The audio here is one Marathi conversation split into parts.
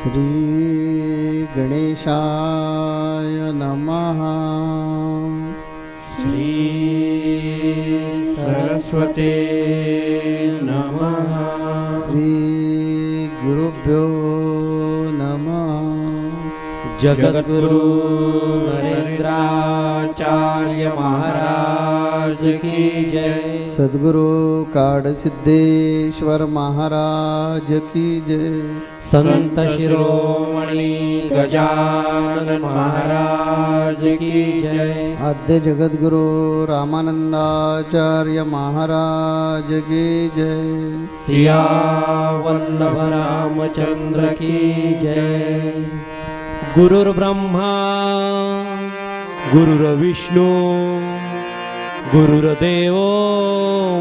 श्री गणेशाय नमः। श्री सरस्वते नमः। श्री गुरुभ्यो नमः। जगद्गुरु नरेंद्राचार्य महाराज की जय। सद्गुरु काडसिद्धेश्वर महाराज की जय। संत शिरोमणि गजानन महाराज की जय। आद्य जगद्गुरु रामानंदाचार्य महाराज की जय। सिया वल्लभ रामचंद्र की जय। गुरुर्ब्रह्मा गुरुर्विष्णू गुरुर्देव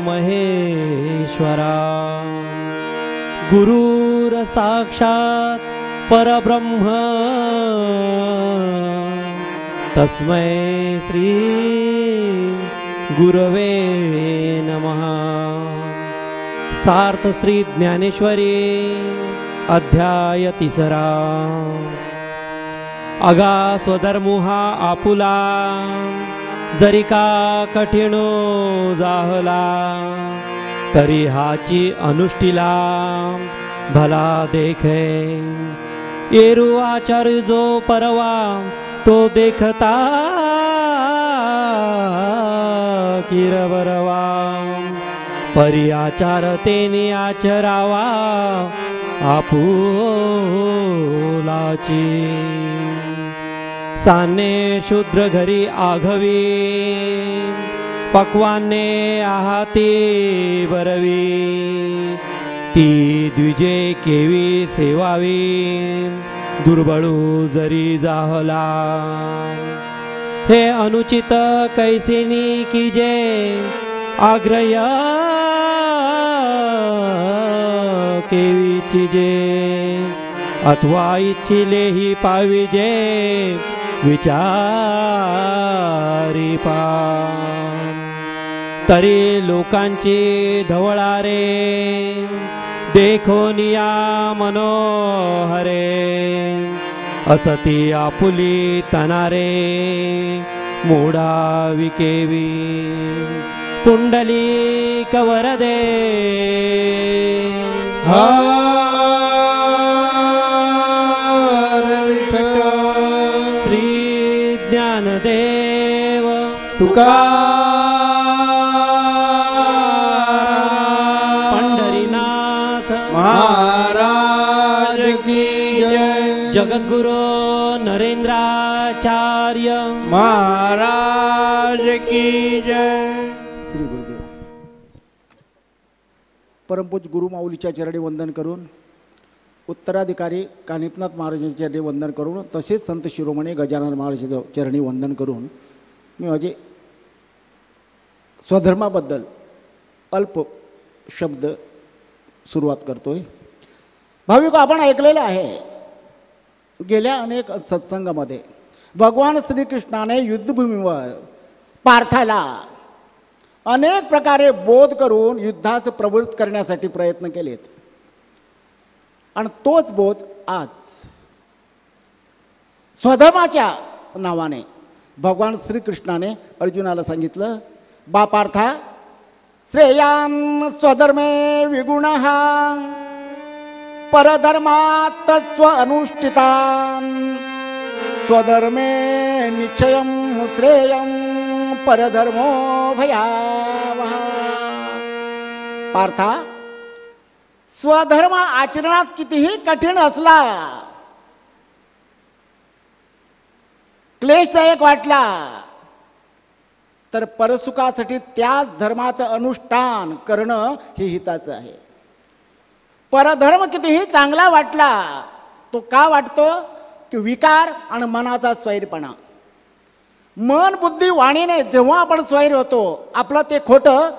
महेश्वरा। गुरुर्साक्षात् परब्रह्म तस्मै श्री गुरवे नमः। सार्थ श्री ज्ञानेश्वरी अध्याय 3। अगा स्वधर्मु हा आपुला जरी का कठीणो जाहला तरी हाची अनुष्ठिला भला देखे। येरू आचार जो परवा तो देखता किरवरवा परी आचार तेने आचरावा आपुलाची। साने शूद्र घरी आघवी पक्वाने आहाती बरवी ती द्विजे केवी सेवावी दुर्बळू जरी जाहला। हे अनुचित कैसेनी कीजे आग्रह केवी चिजे अथवा इच्छिले ही पाविजे विचारी पा। तरी लोकांची धवळारे देखोनिया मनोहरे असती आपुली तनारे मोडा विकेवी। पुंडलिक वरदे श्री ज्ञानदेव तुकाराम पंढरीनाथ महाराज की जय। जगद्गुरु नरेंद्राचार्य महाराज की जय। श्री गुरुदेव। परमपूज्य गुरुमाऊलीच्या चरणी वंदन करून, उत्तराधिकारी कानिपनाथ महाराजांच्या चरणी वंदन करून, तसेच संत शिरोमणी गजानन महाराजांच्या चरणी वंदन करून मी माझे स्वधर्माबद्दल अल्प शब्द सुरुवात करतोय। भाविक, आपण ऐकलेलं आहे गेल्या अनेक सत्संगामध्ये भगवान श्रीकृष्णाने युद्धभूमीवर पार्थाला अनेक प्रकारे बोध करून युद्धास प्रवृत्त करण्यासाठी प्रयत्न केलेत आणि तोच बोध आज स्वधर्माच्या नावाने भगवान श्रीकृष्णाने अर्जुनाला सांगितलं, बा पार्था, श्रेयान स्वधर्मे विगुणः परधर्मात् स्व अनुष्ठितान् स्वधर्मे निश्चयं श्रेयं परधर्मो भयावह। पार्था, स्वधर्म आचरणात कितीही कठीण असला, क्लेशदायक वाटला, तर परसुखासाठी त्याच धर्माचं अनुष्ठान करणं हे हिताचं आहे। परधर्म कितीही चांगला वाटला, तो का वाटतो की विकार आणि मनाचा स्वैरपणा। मन बुद्धी वाणीने जेव्हा आपण स्वैर होतो, आपलं ते खोटं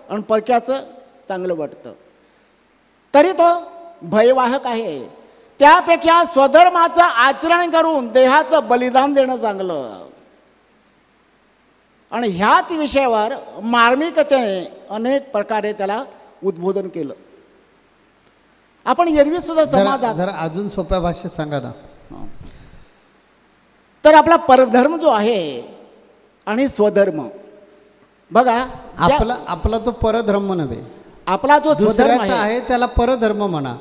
आणि परक्याचं चांगलं वाटतं, तरी तो भयवाहक आहे। त्यापेक्षा स्वधर्माचं आचरण करून देहाचं बलिदान देणं चांगलं। आणि ह्याच विषयावर मार्मिकतेने अनेक प्रकारे त्याला उद्बोधन केलं। आपण एरवी सुद्धा समाजात जरा अजून सोप्या भाषेत सांगा ना. तर आपला परधर्म जो आहे आणि स्वधर्म बघा, आपला तो परधर्म नव्हे, आपला जो स्वधर्म दुसऱ्याचा आहे त्याला परधर्म म्हणा,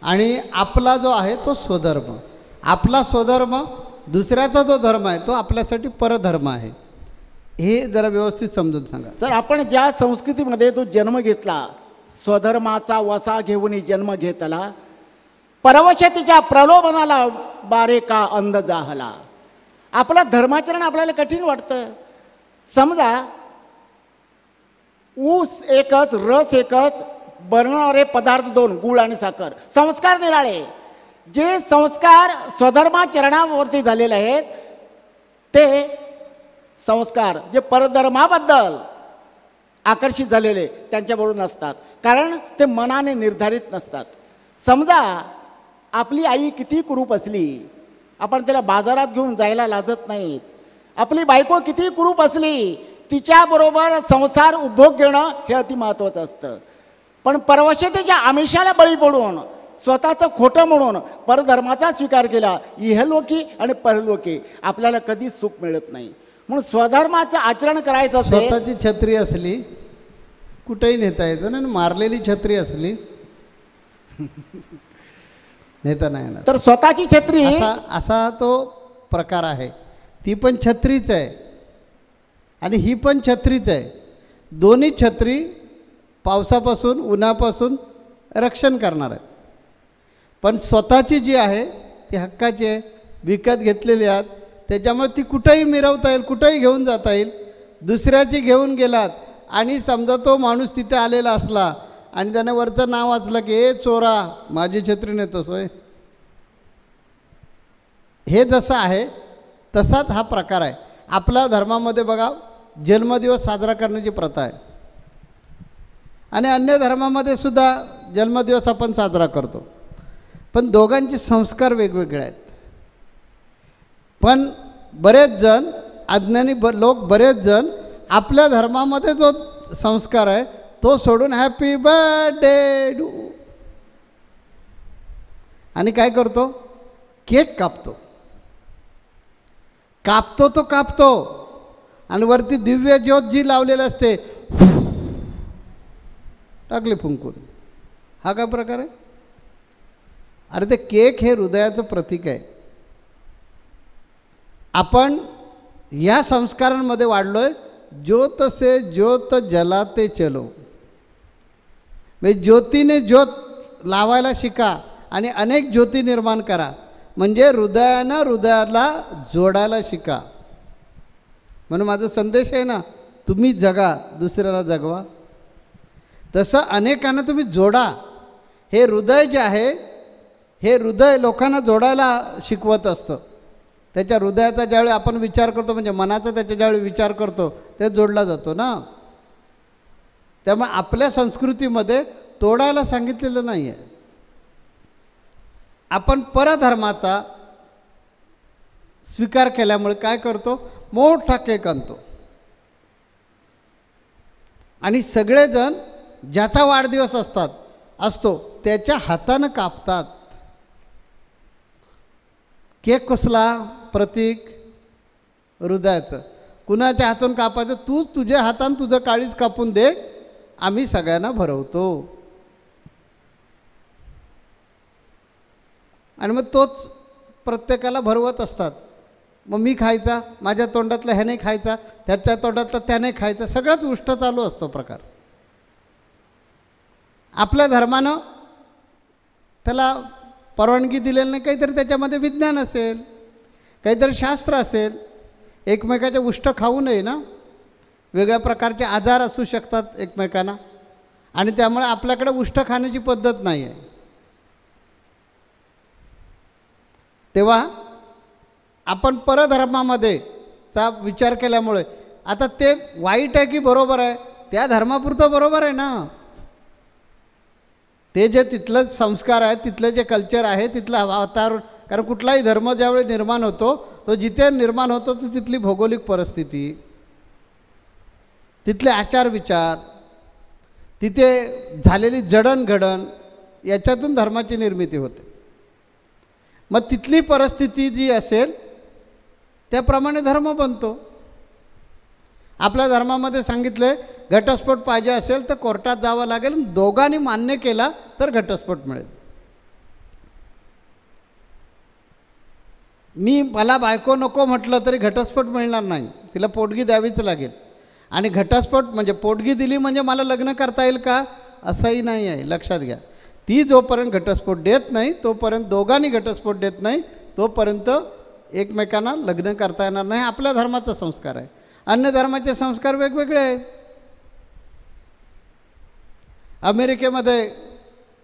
आणि आपला जो आहे तो स्वधर्म. आपला स्वधर्म, दुसऱ्याचा जो धर्म आहे तो आपल्यासाठी परधर्म आहे. हे जरा व्यवस्थित समजून सांगा. जर आपण ज्या संस्कृतीमध्ये तो जन्म घेतला, स्वधर्माचा वसा घेऊन जन्म घेतला, परवशतीच्या प्रलोभनाला बारे का अंध जाहला. आपलं धर्माचरण आपल्याला कठीण वाटतं. समजा ऊस एकच, रस एकच, बनवणारे पदार्थ दोन, गूळ आणि साखर, संस्कार निराळे. जे संस्कार स्वधर्माचरणावरती झालेले आहेत ते संस्कार जे परधर्माबद्दल आकर्षित झालेले त्यांच्याबरोबर नसतात, कारण ते मनाने निर्धारित नसतात. समजा आपली आई किती कुरूप असली, आपण त्याला बाजारात घेऊन जायला लाजत नाहीत. आपली बायको किती कुरूप असली, तिच्याबरोबर संसार उपभोग घेणं हे अति महत्त्वाचं असतं. पण परवशतेच्या आमिषाला बळी पडून स्वतःचं खोटं म्हणून परधर्माचा स्वीकार केला, इहलोकी आणि परलोकी आपल्याला कधीच सुख मिळत नाही. म्हणून स्वधर्माचं आचरण करायचं असेल, स्वतःची छत्री असली कुठेही नेता येतं ना, मारलेली छत्री असली नेता नाही येणार. तर स्वतःची छत्री असा तो प्रकार आहे. ती पण छत्रीच आहे आणि ही पण छत्रीच आहे. दोन्ही छत्री पावसापासून उन्हापासून रक्षण करणार आहे. पण स्वतःची जी आहे ती हक्काची आहे, विकत घेतलेली आहेत, त्याच्यामुळे ती कुठेही मिरवता येईल, कुठेही घेऊन जाता येईल. दुसऱ्याची घेऊन गेलात आणि समजा तो माणूस तिथे आलेला असला आणि त्याने वरचं नाव वाचलं की ए चोरा, माझी छत्री नेतोस होय. हे जसं आहे तसाच हा प्रकार आहे. आपल्या धर्मामध्ये बघा जन्मदिवस साजरा करण्याची प्रथा आहे आणि अन्य धर्मामध्ये सुद्धा जन्मदिवस आपण साजरा करतो, पण दोघांचे संस्कार वेगवेगळे आहेत. पण बरेच जण अज्ञानी लोक बरेच जण आपल्या धर्मामध्ये जो संस्कार आहे तो सोडून हॅपी बर्थडे डू आणि काय करतो, केक कापतो. तो कापतो आणि वरती दिव्य ज्योत जी लावलेली असते टाकले फुंकून. हा काय प्रकार आहे? अरे ते केक हे हृदयाचं प्रतीक आहे. आपण या संस्कारांमध्ये वाढलोय. ज्योत से ज्योत जलाते चलो, म्हणजे ज्योतीने ज्योत लावायला शिका आणि अनेक ज्योती निर्माण करा, म्हणजे हृदयानं हृदयाला जोडायला शिका. म्हणून माझा संदेश आहे ना, तुम्ही जगा, दुसऱ्याला जगवा. तसं अनेकांना तुम्ही जोडा. हे हृदय जे आहे हे हृदय लोकांना जोडायला शिकवत असतं. त्याच्या हृदयाचा ज्यावेळी आपण विचार करतो, म्हणजे मनाचा त्याच्या ज्यावेळी विचार करतो ते जोडला जातो ना. त्यामुळे आपल्या संस्कृतीमध्ये तोडायला सांगितलेलं नाही आहे. आपण परधर्माचा स्वीकार केल्यामुळे काय करतो, मोठा केक आणतो आणि सगळेजण ज्याचा वाढदिवस असतो त्याच्या हातानं कापतात. केक कसला प्रतीक, हृदयाचं. कुणाच्या हातून कापायचं, तू तुझ्या हातानं तुझं काळीज कापून दे, आम्ही सगळ्यांना भरवतो. आणि मग तोच प्रत्येकाला भरवत असतात. मग मी खायचा, माझ्या तोंडातला ह्याने खायचा, त्याच्या तोंडातला त्याने खायचा, सगळंच उष्ट चालू असतो प्रकार. आपल्या धर्मानं त्याला परवानगी दिलेली नाही. काहीतरी त्याच्यामध्ये विज्ञान असेल, काहीतरी शास्त्र असेल. एकमेकाच्या उष्ट खाऊ नये ना, वेगळ्या प्रकारचे आजार असू शकतात एकमेकांना, आणि त्यामुळे आपल्याकडे उष्ट खाण्याची पद्धत नाही आहे. तेव्हा आपण परधर्मामध्ये चा विचार केल्यामुळे आता ते वाईट आहे की बरोबर आहे, त्या धर्मापुरतं बरोबर आहे ना. ते जे तिथलं संस्कार आहे, तिथलं जे कल्चर आहे, तिथलं वातावरण, कारण कुठलाही धर्म ज्यावेळी निर्माण होतो तो जिथे निर्माण होतो तो तिथली भौगोलिक परिस्थिती, तिथले आचार विचार, तिथे झालेली जडणघडण याच्यातून धर्माची निर्मिती होते. मग तिथली परिस्थिती जी असेल त्याप्रमाणे धर्म बनतो. आपल्या धर्मामध्ये सांगितलं आहे घटस्फोट पाहिजे असेल तर कोर्टात जावं लागेल, दोघांनी मान्य केला तर घटस्फोट मिळेल. मला बायको नको म्हटलं तरी घटस्फोट मिळणार नाही, तिला पोटगी द्यावीच लागेल. आणि घटस्फोट म्हणजे पोटगी दिली म्हणजे मला लग्न करता येईल का असंही नाही आहे, लक्षात घ्या. ती जोपर्यंत घटस्फोट देत नाही तोपर्यंत, दोघांनी घटस्फोट देत नाही तोपर्यंत एकमेकांना लग्न करता येणार नाही. आपल्या धर्माचा संस्कार आहे. अन्य धर्माचे संस्कार वेगवेगळे आहेत. अमेरिकेमध्ये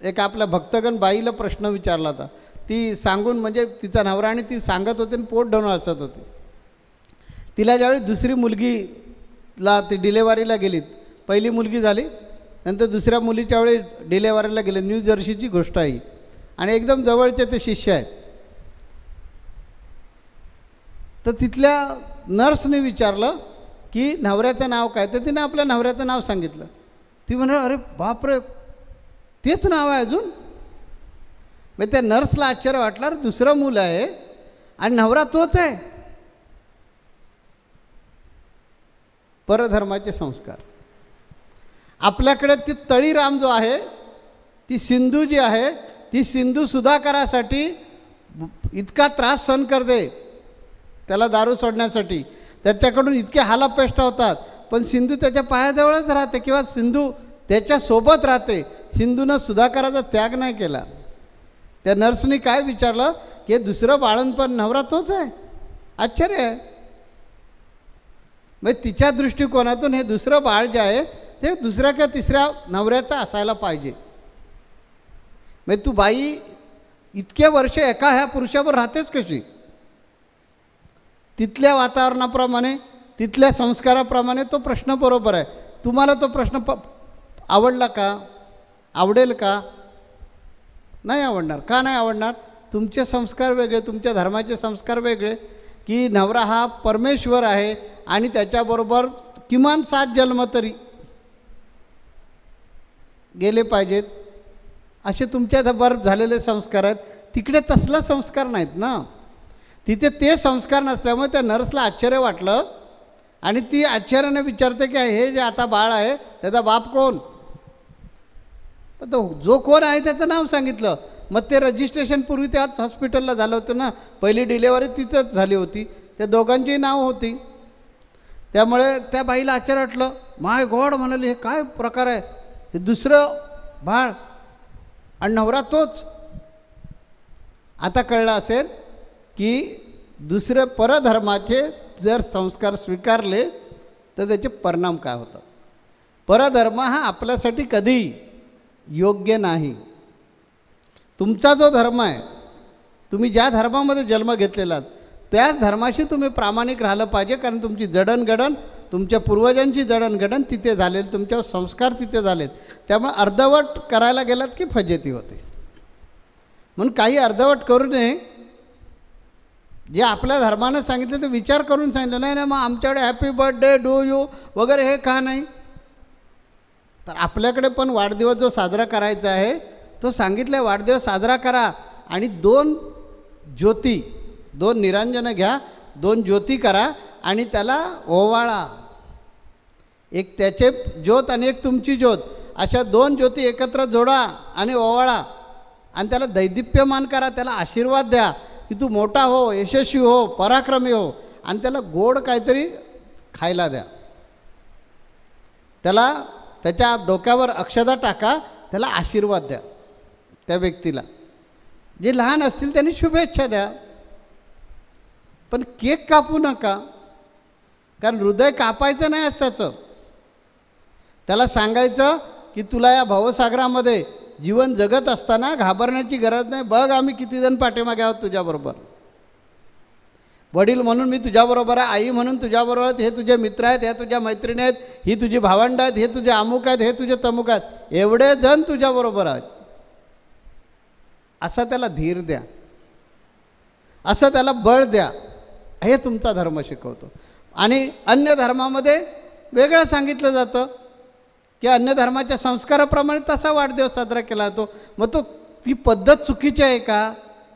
एक आपल्या भक्तगण बाईला प्रश्न विचारला होता. ती सांगून म्हणजे तिचा नवरा आणि ती सांगत होते आणि पोट धरून हसत होती. तिला ज्यावेळी दुसरी मुलगीला ती डिलेवरीला गेलीत, पहिली मुलगी झाली, नंतर दुसऱ्या मुलीच्या वेळी डिलेवरीला गेले. न्यू जर्सीची गोष्ट आहे आणि एकदम जवळचे ते शिष्य आहेत. तर तिथल्या नर्सने विचारलं की नवऱ्याचं नाव काय, तर तिने आपल्या नवऱ्याचं नाव सांगितलं. ती म्हणाली अरे बापरे तेच नाव आहे अजून. मग त्या नर्सला आश्चर्य वाटलं, अरे दुसरं मूल आहे आणि नवरा तोच आहे. परधर्माचे संस्कार. आपल्याकडे ती तळीराम जो आहे, ती सिंधू जी आहे, ती सिंधू सुधाकरासाठी इतका त्रास सहन करते, त्याला दारू सोडण्यासाठी त्याच्याकडून इतके हालापेष्टा होतात, पण सिंधू त्याच्या पायाजवळच राहते किंवा सिंधू त्याच्यासोबत राहते. सिंधूनं सुधाकराचा त्याग नाही केला. त्या नर्सनी काय विचारलं की दुसरं बाळंतपण नवरा तोच आहे. आश्चर्य आहे. मग तिच्या दृष्टिकोनातून हे दुसरं बाळ जे आहे ते दुसऱ्या किंवा तिसऱ्या नवऱ्याचं असायला पाहिजे. मग तू बाई इतके वर्ष एका ह्या पुरुषावर राहतेच कशी? तिथल्या वातावरणाप्रमाणे, तिथल्या संस्काराप्रमाणे तो प्रश्न बरोबर आहे. तुम्हाला तो प्रश्न आवडला का? आवडेल का? नाही आवडणार. का नाही आवडणार? तुमचे संस्कार वेगळे, तुमच्या धर्माचे संस्कार वेगळे. की नवरा हा परमेश्वर आहे आणि त्याच्याबरोबर किमान 7 जन्म तरी गेले पाहिजेत, असे तुमच्यावर झालेले संस्कार आहेत. तिकडे तसला संस्कार नाहीत ना. तिथे ते संस्कार नसल्यामुळे त्या नर्सला आश्चर्य वाटलं आणि ती आश्चर्याने विचारते की हे जे आता बाळ आहे त्याचा बाप कोण? तर तो जो कोण आहे त्याचं नाव सांगितलं. मग ते रजिस्ट्रेशन पूर्वी त्याच हॉस्पिटलला झालं होतं ना, पहिली डिलेवरी तिथंच झाली होती, त्या दोघांचीही नाव होती. त्यामुळे त्या बाईला आश्चर्य वाटलं. माय गॉड म्हणाले हे काय प्रकार आहे, हे दुसरं बाळ आणि नवरा तोच. आता कळलं असेल की दुसरे परधर्माचे जर संस्कार स्वीकारले तर त्याचे परिणाम काय होतात. परधर्म हा आपल्यासाठी कधी योग्य नाही. तुमचा जो धर्म आहे, तुम्ही ज्या धर्मामध्ये जन्म घेतलेला त्याच धर्माशी तुम्ही प्रामाणिक राहिलं पाहिजे. कारण तुमची जडणघडण, तुमच्या पूर्वजांची जडणघडण तिथे झालेली, तुमच्यावर संस्कार तिथे झालेत. त्यामुळे अर्धवट करायला गेलात की फजिती होते. म्हणून काही अर्धवट करू नये. जे आपल्या धर्मानं सांगितलं ते विचार करून सांगितलं. नाही ना मग आमच्याकडे हॅपी बर्थडे डू यू वगैरे हे का नाही? तर आपल्याकडे पण वाढदिवस जो साजरा करायचा आहे तो सांगितलं आहे वाढदिवस साजरा करा आणि 2 ज्योती, 2 निरांजनं घ्या, 2 ज्योती करा आणि त्याला ओवाळा. एक त्याचे ज्योत आणि एक तुमची ज्योत, अशा 2 ज्योती एकत्र जोडा आणि ओवाळा आणि त्याला दैदिप्यमान करा, त्याला आशीर्वाद द्या की तू मोठा हो, यशस्वी हो, पराक्रमी हो. आणि त्याला गोड काहीतरी खायला द्या. त्याला त्याच्या डोक्यावर अक्षता टाका, त्याला आशीर्वाद द्या. त्या व्यक्तीला जे लहान असतील त्यांनी शुभेच्छा द्या, पण केक कापू नका. कारण हृदय कापायचं नाही असताचं. त्याला सांगायचं की तुला या भवसागरामध्ये जीवन जगत असताना घाबरण्याची गरज नाही. बघ आम्ही किती जण पाठीमागे आहोत तुझ्याबरोबर. वडील म्हणून मी तुझ्याबरोबर आहे, आई म्हणून तुझ्याबरोबर आहेत, हे तुझे मित्र आहेत, ह्या तुझ्या मैत्रिणी आहेत, ही तुझी भावंड आहेत, हे तुझे अमुक आहेत, हे तुझे तमुक आहेत, एवढे जण तुझ्याबरोबर आहेत. असा त्याला धीर द्या, असं त्याला बळ द्या. हे तुमचा धर्म शिकवतो. आणि अन्य धर्मामध्ये वेगळं सांगितलं जातं की अन्य धर्माच्या संस्काराप्रमाणे तसा वाढदिवस साजरा केला जातो. मग तो ती पद्धत चुकीची आहे का?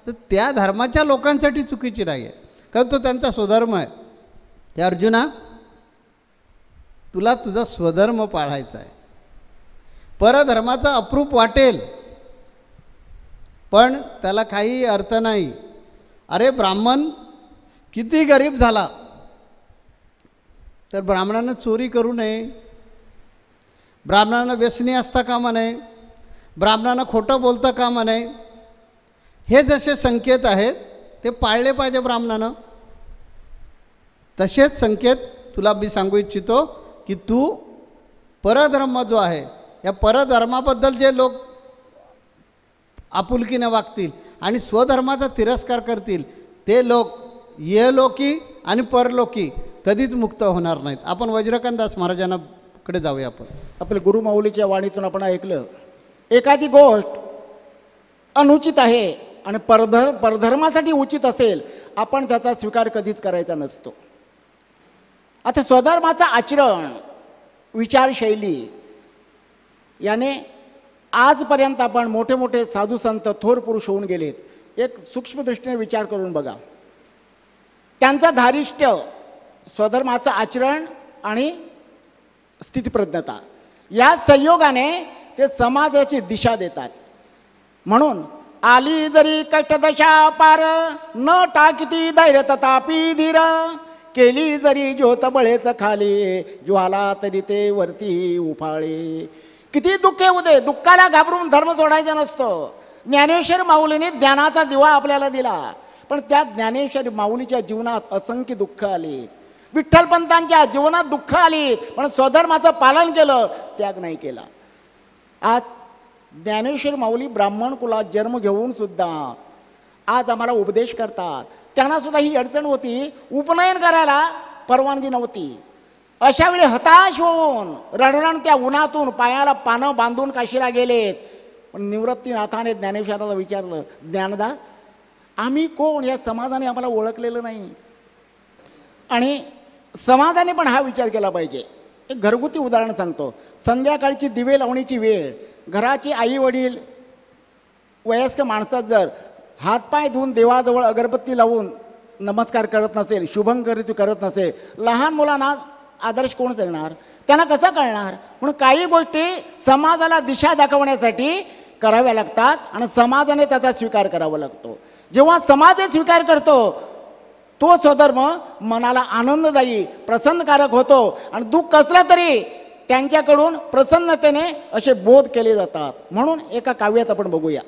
तर त्या धर्माच्या लोकांसाठी चुकीची नाही आहे, कारण तो त्यांचा स्वधर्म आहे. हे अर्जुना, तुला तुझा स्वधर्म पाळायचा आहे. परधर्माचा अप्रूप वाटेल पण त्याला काही अर्थ नाही. अरे ब्राह्मण किती गरीब झाला तर ब्राह्मणानं चोरी करू नये, ब्राह्मणानं व्यसनी असता कामा नये, ब्राह्मणानं खोटं बोलता कामा नये. हे जसे संकेत आहेत ते पाळले पाहिजे ब्राह्मणानं. तसेच संकेत तुला मी सांगू इच्छितो की तू परधर्म जो आहे, या परधर्माबद्दल जे लोक आपुलकीने वागतील आणि स्वधर्माचा तिरस्कार करतील ते लोक इहलोकी आणि परलोकी कधीच मुक्त होणार नाहीत. आपण वज्रकांत महाराजांकडे जाऊया. आपण आपल्या गुरुमाऊलीच्या वाणीतून आपण ऐकलं, एखादी गोष्ट अनुचित आहे आणि परधर्मासाठी उचित असेल, आपण त्याचा स्वीकार कधीच करायचा नसतो. आता स्वधर्माचं आचरण, विचारशैली याने आजपर्यंत आपण मोठे मोठे साधू संत थोर पुरुष होऊन गेलेत. एक सूक्ष्मदृष्टीने विचार करून बघा. त्यांचं धारिष्ट्य, स्वधर्माचं आचरण आणि स्थितिप्रज्ञता या संयोगाने ते समाजाची दिशा देतात. म्हणून आली जरी कष्टदशा पार, न टाकिती धैर्य तथापि धीर, केली जरी ज्योत बळेच खाली, ज्वाला तरी ते वरती उफाळे. किती दुःख येऊ दे, दुःखाला घाबरून धर्म सोडायचा नसतो. ज्ञानेश्वर माऊलीने ज्ञानाचा दिवा आपल्याला दिला, पण त्या ज्ञानेश्वर माऊलीच्या जीवनात असंख्य दुःख आली. विठ्ठलपंतांच्या जीवनात दुःख आली, पण स्वधर्माचं पालन केलं, त्याग नाही केला. आज ज्ञानेश्वर माऊली ब्राह्मण कुलात जन्म घेऊन सुद्धा आज आम्हाला उपदेश करतात. त्यांना सुद्धा ही अडचण होती, उपनयन करायला परवानगी नव्हती. अशा वेळी हताश होऊन रणरण त्या उन्हातून पायाला पानं बांधून काशीला गेलेत. पण निवृत्तीनाथाने ज्ञानेश्वराला विचारलं, ज्ञानदा आम्ही कोण, या समाजाने आम्हाला ओळखलेलं नाही. आणि समाजाने पण हा विचार केला पाहिजे. एक घरगुती उदाहरण सांगतो. संध्याकाळची दिवे लावणीची वेळ, घराची आई वडील वयस्क माणसात जर हातपाय धुवून देवाजवळ अगरबत्ती लावून नमस्कार करत नसेल, शुभंकरिती करत नसेल, लहान मुलांना आदर्श कोण जगणार, त्यांना कसं कळणार? म्हणून काही गोष्टी समाजाला दिशा दाखवण्यासाठी कराव्या लागतात आणि समाजाने त्याचा स्वीकार करावा लागतो. जेव्हा समाज स्वीकार करतो तो स्वधर्म मनाला आनंददायी प्रसन्नकारक होतो आणि दुःख असलं तरी त्यांच्याकडून प्रसन्नतेने असे बोध केले जातात. म्हणून एका काव्यात आपण बघूया.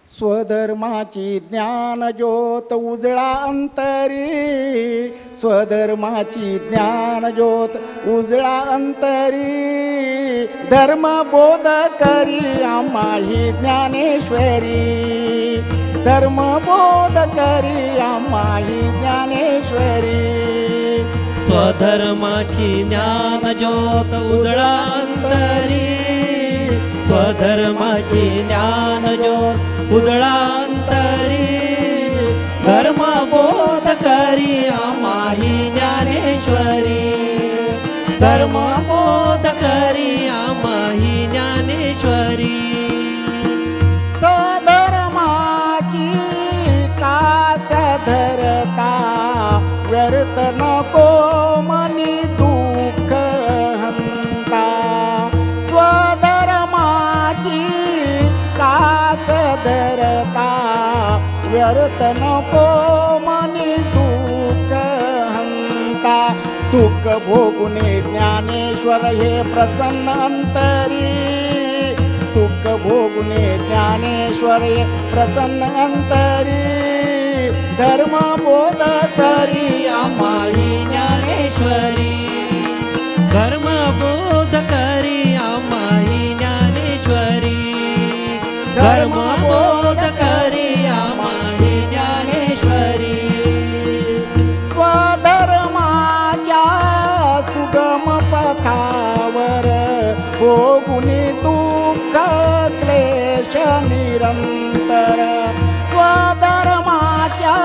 स्वधर्माची ज्ञान ज्योत उजळा अंतरी, स्वधर्माची ज्ञान ज्योत उजळा अंतरी, धर्म बोध करी आम्हाही ज्ञानेश्वरी, धर्म बोध करी आम्हाही ज्ञानेश्वरी. स्वधर्माची ज्ञान ज्योत उजळा अंतरी, स्वधर्माची ज्ञान ज्योत उजळा अंतरी, धर्म बोध करी आम्हाही ज्ञानेश्वरी, धर्म बोध करी आम्हाही ज्ञानेश्वरी. स्वधर्माची कास धरता, व्यर्थ नको मनी दुःख हंता. स्वधर्माची कास धरता, व्यर्थ नको मनी दुःख हंता. दुःख भोगुने ज्ञानेश्वर हे प्रसन्न अंतरी, दुःख भोगुने ज्ञानेश्वर हे प्रसन्न अंतरी, धर्म बोध करी आम्हाही ज्ञानेश्वरी, धर्म बोध करी आम्हाही ज्ञानेश्वरी, धर्म बोध करी आम्हाही ज्ञानेश्वरी. स्वधर्माच्या सुगम पथावर भोगुनी दुःख क्लेश निरंतर, स्वधर्माच्या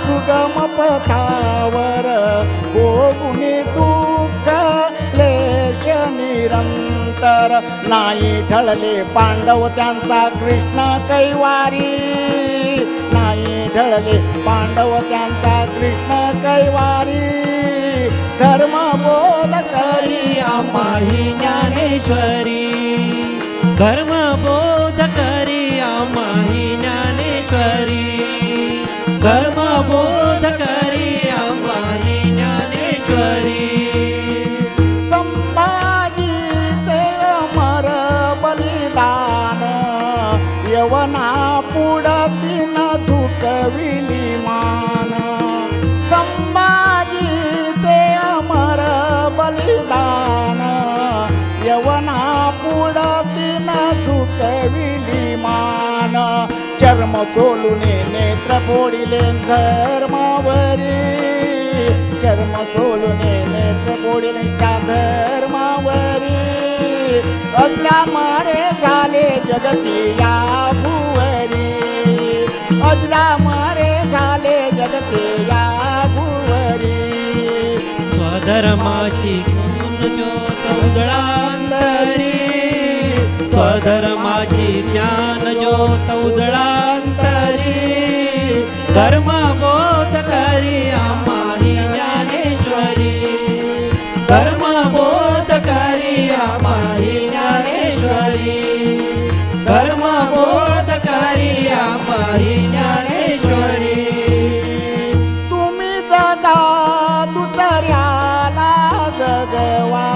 सुगम पथावर भोगुनी दुःख क्लेश नंतर नाही ढळले पांडव त्यांचा कृष्ण कैवारी, नाही ढळले पांडव त्यांचा कृष्ण कैवारी. धर्मबोध करी आम्हाही ज्ञानेश्वरी, धर्मबोध करी आम्हाही ज्ञानेश्वरी, धर्मबोध करी आम्हाही ज्ञानेश्वरी. संभाजीचे अमर बलिदान यवना पुढतीन झुकविली मान. संभाजीचे अमर बलिदान यवना पुढतीन झुकविली मान. चर्म सोलुने नेत्र फोडिले धर्मावरी, चर्म सोलुने नेत्र फोडिले त्या धर्मावरी. अजरामरे झाले जगती या भुवरी, अजरामरे झाले जगती या भुवरी. स्वधर्माची गुण ज्योत उजळांतरी, स्वधर्माची ज्ञान ज्योत उजळांतरी. धर्मबोध करी आम्हाही ज्ञानेश्वरी, धर्मबोध करी आम्हाही ज्ञानेश्वरी, धर्मबोध करी आम्हाही ज्ञानेश्वरी. तुम्ही जगा दुसऱ्याला जगवा,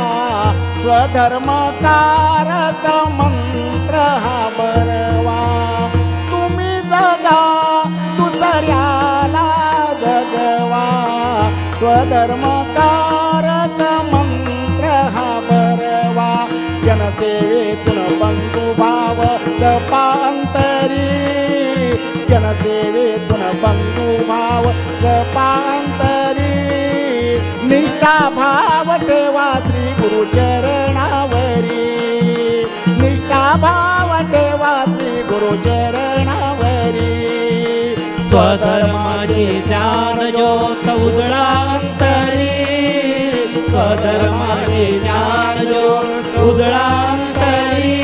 स्वधर्मकारक मंत्र हा बरवा. तुम्ही जगा दुसऱ्याला जगवा, स्वधर्मकारक मंत्र हा बरवा. जनसेवेतून बंधुभाव जपांतरी, जनसेवेतून बंधुभाव जपांतरी. निष्ठा भाव ठेवा श्री गुरु चरणावरी, निष्ठा भाव ठेवा श्री गुरु चरणावरी. स्वधर्माची ज्ञान ज्योत उजळांतरी, स्वधर्माची ज्ञान ज्योत उजळांतरी.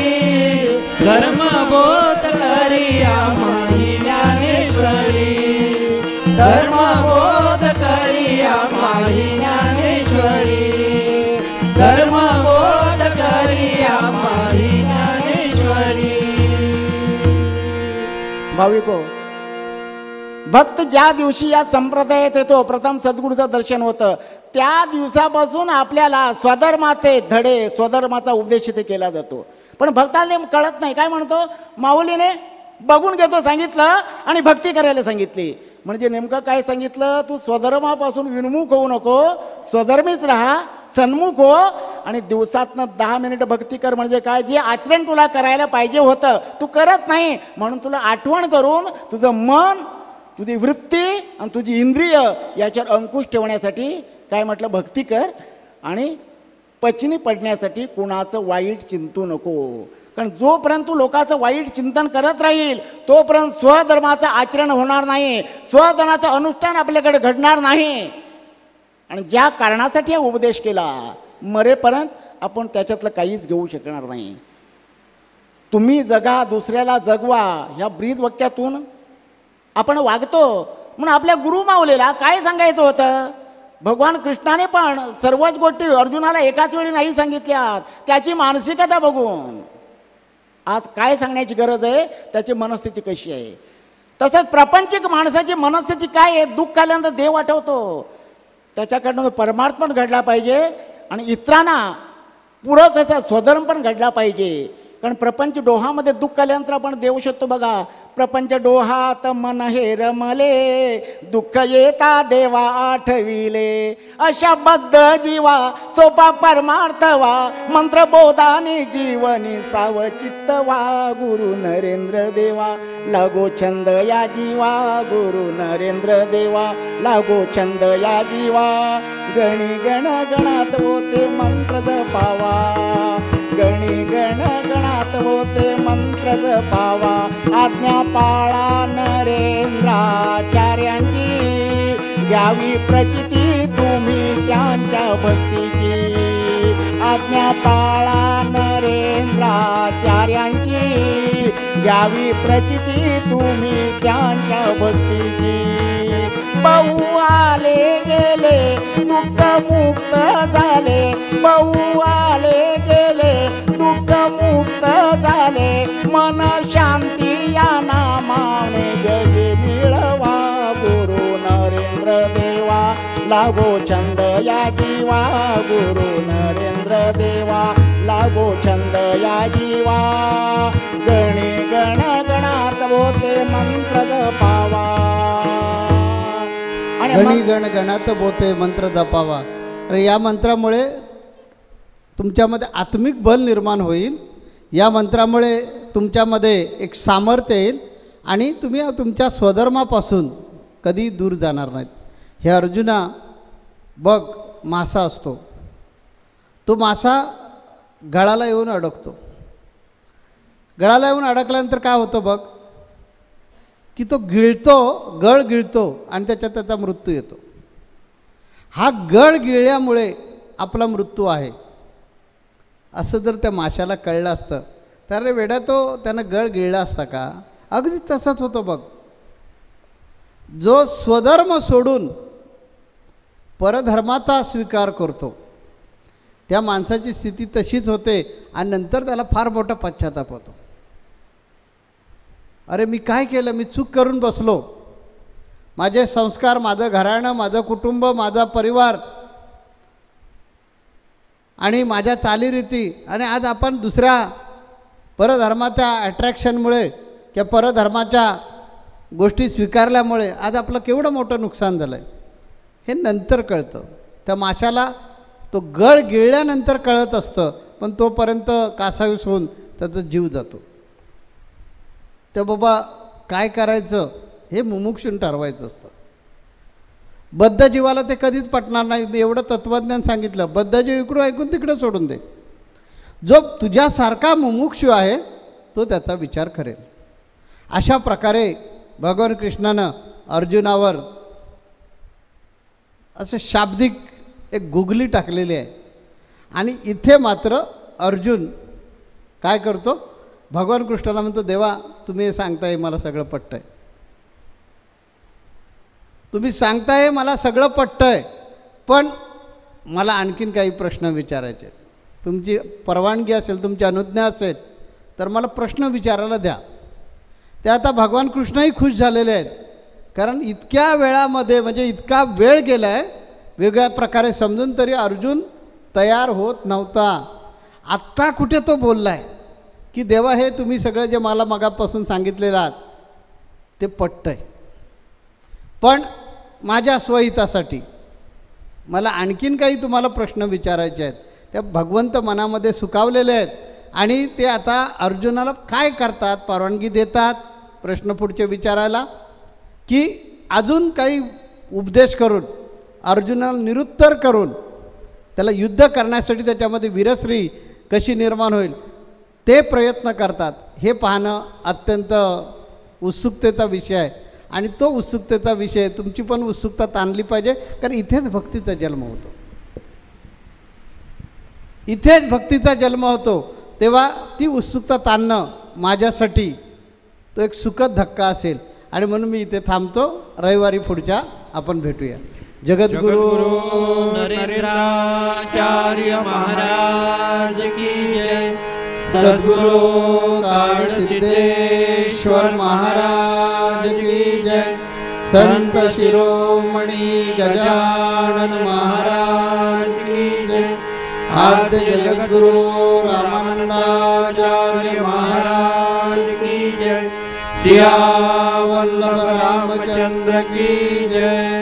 धर्मबोध करी आम्हाही ज्ञानेश्वरी, धर्मबोध करी आम्हाही ज्ञानेश्वरी, धर्मबोध करी आम्हाही ज्ञानेश्वरी. भाविको, भक्त ज्या दिवशी या संप्रदायात येतो, प्रथम सद्गुरूचं दर्शन होतं, त्या दिवसापासून आपल्याला स्वधर्माचे धडे, स्वधर्माचा उपदेश इथे केला जातो. पण भक्तांना कळत नाही. काय म्हणतो? माऊलीने बघून घेतो सांगितलं आणि भक्ती करायला सांगितली. म्हणजे नेमकं काय सांगितलं? तू स्वधर्मापासून विनमुख होऊ नको, स्वधर्मीच राहा, सन्मुख हो आणि दिवसातनं 10 मिनिटं भक्ती कर. म्हणजे काय? जे आचरण तुला करायला पाहिजे होतं तू करत नाही, म्हणून तुला आठवण करून तुझं मन, तुझी वृत्ती आणि तुझी इंद्रिय याच्यावर अंकुश ठेवण्यासाठी काय म्हटलं? भक्ती कर. आणि पचनी पडण्यासाठी कुणाचं वाईट चिंतू नको. कारण जोपर्यंत तू लोकांचं वाईट चिंतन करत राहील तोपर्यंत स्वधर्माचं आचरण होणार नाही, स्वधर्माचं अनुष्ठान आपल्याकडे घडणार नाही. आणि ज्या कारणासाठी हा उपदेश केला, मरेपर्यंत आपण त्याच्यातलं काहीच घेऊ शकणार नाही. तुम्ही जगा दुसऱ्याला जगवा ह्या ब्रीद वाक्यातून आपण वागतो. म्हणून आपल्या गुरु माऊलीला काय सांगायचं होतं? भगवान कृष्णाने पण सर्वच गोष्टी अर्जुनाला एकाच वेळी नाही सांगितल्यात. त्याची मानसिकता बघून आज काय सांगण्याची गरज आहे, त्याची मनस्थिती कशी आहे. तसंच प्रापंचिक माणसाची मनस्थिती काय आहे? दुःख आल्यानंतर देव आठवतो, त्याच्याकडनं परमार्थ पण घडला पाहिजे आणि इतरांना पूरक असा स्वधर्म पण घडला पाहिजे. कारण प्रपंच डोहामध्ये दुःख आल्यानंतर आपण देऊ शकतो. बघा, प्रपंच डोहात मन हे रमले, दुःख येता देवा आठविले. अशा बद्ध जीवा सोपा परमार्थवा, मंत्र बोधाने जीवनी सावचित्तवा. गुरु नरेंद्र देवा लागो छंद या जीवा, गुरु नरेंद्र देवा लागो छंद या जीवा. गणी गण गणात होते मंत्र जपावा, गणी गण गणात होते मंत्र जपावा. आज्ञा पाळा नरेंद्राचार्यांची, घ्यावी प्रचिती तुम्ही त्यांच्या भक्तीची. आज्ञा पाळा नरेंद्राचार्यांची, आचार्यांची द्यावी प्रचिती तुम्ही त्यांच्या भक्तीची बहु आले गेले दुःख मुक्त झाले बहु आले गेले दुःख मुक्त झाले मन शांती या नामाने जगी मिळवा गुरु नरेंद्र देवा लागो छंद या जीवा गुरु नरेंद्र देवा लागो छंद या जीवा गणी गण गणात बोते मंत्र जपावा गणी गण गणात बोते मंत्र जपावा. अरे या मंत्रामुळे तुमच्यामध्ये आत्मिक बल निर्माण होईल. या मंत्रामुळे तुमच्यामध्ये एक सामर्थ्य येईल आणि तुम्ही तुमच्या स्वधर्मापासून कधी दूर जाणार नाहीत. हे अर्जुना बघ, मासा असतो, तो मासा गळाला येऊन अडकतो. गळाला येऊन अडकल्यानंतर काय होतं बघ, की तो गिळतो, गळ गिळतो आणि त्याचा मृत्यू येतो. हा गळ गिळल्यामुळे आपला मृत्यू आहे असं जर त्या माशाला कळलं असतं तर रे वेडा, तो त्यानं गळ गिळला असता का? अगदी तसंच होतं बघ. जो स्वधर्म सोडून परधर्माचा स्वीकार करतो त्या माणसाची स्थिती तशीच होते आणि नंतर त्याला फार मोठा पश्चाताप होतो. अरे मी काय केलं, मी चूक करून बसलो, माझे संस्कार, माझं घराणं, माझं कुटुंब, माझा परिवार आणि माझ्या चालीरीती, आणि आज आपण दुसऱ्या परधर्माच्या अट्रॅक्शनमुळे किंवा परधर्माच्या गोष्टी स्वीकारल्यामुळे आज आपलं केवढं मोठं नुकसान झालं आहे हे नंतर कळतं. त्या माशाला तो गळ गिळल्यानंतर कळत असतं, पण तोपर्यंत कासावीस होऊन त्याचा जीव जातो. तर बाबा काय करायचं हे मुमुक्षून ठरवायचं असतं. बद्ध जीवाला ते कधीच पटणार नाही. मी एवढं तत्त्वज्ञान सांगितलं, बद्ध जीव इकडं ऐकून तिकडे सोडून दे. जो तुझ्यासारखा मुमुक्षू आहे तो त्याचा विचार करेल. अशा प्रकारे भगवान कृष्णानं अर्जुनावर असं शाब्दिक एक गुगली टाकलेली आहे. आणि इथे मात्र अर्जुन काय करतो, भगवान कृष्णाला म्हणतो, देवा तुम्ही हे सांगताय मला सगळं पटतंय, तुम्ही सांगताय मला सगळं पटतंय, पण मला आणखीन काही प्रश्न विचारायचे आहेत. तुमची परवानगी असेल, तुमची अनुज्ञा असेल तर मला प्रश्न विचारायला द्या. ते आता भगवान कृष्णही खुश झालेले आहेत, कारण इतक्या वेळामध्ये म्हणजे इतका वेळ गेला आहे वेगळ्या प्रकारे समजून तरी अर्जुन तयार होत नव्हता. आत्ता कुठे तो बोलला आहे की देवा हे तुम्ही सगळं जे मला मगापासून सांगितलेलं आहात ते पटतंय, पण माझ्या स्वहितासाठी मला आणखीन काही तुम्हाला प्रश्न विचारायचे आहेत. त्या भगवंत मनामध्ये सुकावलेले आहेत आणि ते आता अर्जुनाला काय करतात, परवानगी देतात प्रश्न पुढचे विचारायला, की अजून काही उपदेश करून अर्जुनाला निरुत्तर करून त्याला युद्ध करण्यासाठी त्याच्यामध्ये वीरश्री कशी निर्माण होईल ते प्रयत्न करतात. हे पाहणं अत्यंत उत्सुकतेचा विषय आहे आणि तो उत्सुकतेचा विषय तुमची पण उत्सुकता ताणली पाहिजे, कारण इथेच भक्तीचा जन्म होतो. इथेच भक्तीचा जन्म होतो. तेव्हा ती उत्सुकता ताणणं माझ्यासाठी तो एक सुखद धक्का असेल आणि म्हणून मी इथे थांबतो. रविवारी पुढच्या आपण भेटूया. जगद्गुरु नरेंद्राचार्य महाराज की जय. सद्गुरु काळसिद्धेश्वर महाराज की जय. संत शिरोमणी गजानन महाराज की जय. आद्य जगद्गुरु रामानंदाचार्य महाराज की जय. सिया वल्लभ रामचंद्र की जय.